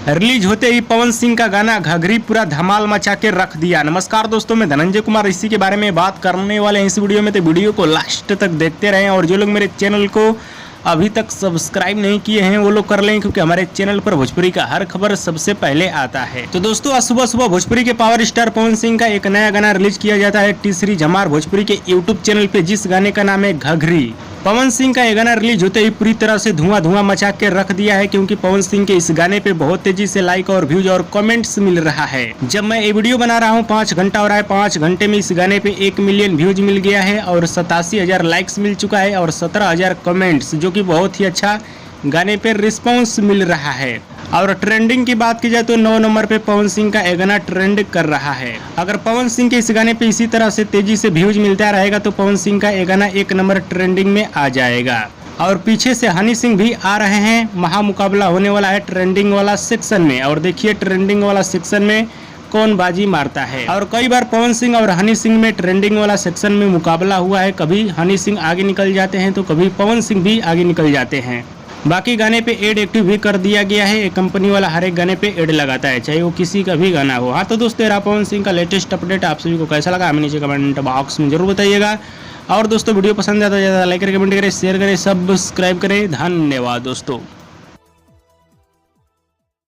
Release होते ही पवन सिंह का गाना घघरी पूरा धमाल मचा के रख दिया। नमस्कार दोस्तों, मैं धनंजय कुमार इसी के बारे में बात करने वाले हैं इस वीडियो में, तो वीडियो को लास्ट तक देखते रहें। और जो लोग मेरे चैनल को अभी तक सब्सक्राइब नहीं किए हैं वो लोग कर लें, क्योंकि हमारे चैनल पर भोजपुरी का हर खबर सबसे पहले आता है। तो दोस्तों, आज सुबह सुबह भोजपुरी के पावर स्टार पवन सिंह का एक नया गाना रिलीज किया जाता है टीसरी जमार भोजपुरी के यूट्यूब चैनल पे, जिस गाने का नाम है घघरी। पवन सिंह का ये गाना रिलीज होते ही पूरी तरह से धुआं मचा के रख दिया है, क्योंकि पवन सिंह के इस गाने पे बहुत तेजी से लाइक और व्यूज और कमेंट्स मिल रहा है। जब मैं ये वीडियो बना रहा हूँ 5 घंटा हो रहा है, 5 घंटे में इस गाने पे 1 मिलियन व्यूज मिल गया है और 87,000 लाइक्स मिल चुका है और 17,000 कमेंट्स, जो कि बहुत ही अच्छा गाने पे रिस्पॉन्स मिल रहा है। और ट्रेंडिंग की बात की जाए तो 9 नंबर पे पवन सिंह का ये गाना ट्रेंड कर रहा है। अगर पवन सिंह के इस गाने पे इसी तरह से तेजी से व्यूज मिलता रहेगा तो पवन सिंह का ये गाना 1 नंबर ट्रेंडिंग में आ जाएगा। और पीछे से हनी सिंह भी आ रहे हैं, महामुकाबला होने वाला है ट्रेंडिंग वाला सेक्शन में। और देखिए ट्रेंडिंग वाला सेक्शन में कौन बाजी मारता है। और कई बार पवन सिंह और हनी सिंह में ट्रेंडिंग वाला सेक्शन में मुकाबला हुआ है, कभी हनी सिंह आगे निकल जाते हैं तो कभी पवन सिंह भी आगे निकल जाते हैं। बाकी गाने पे एड एक्टिव भी कर दिया गया है, एक कंपनी वाला हर एक गाने पे एड लगाता है, चाहे वो किसी का भी गाना हो। हाँ तो दोस्तों, पवन सिंह का लेटेस्ट अपडेट आप सभी को कैसा लगा हमें नीचे कमेंट बॉक्स में जरूर बताइएगा। और दोस्तों, वीडियो पसंद आता है ज़्यादा लाइक करें, कमेंट करें, शेयर करें, सब्सक्राइब करें। धन्यवाद दोस्तों।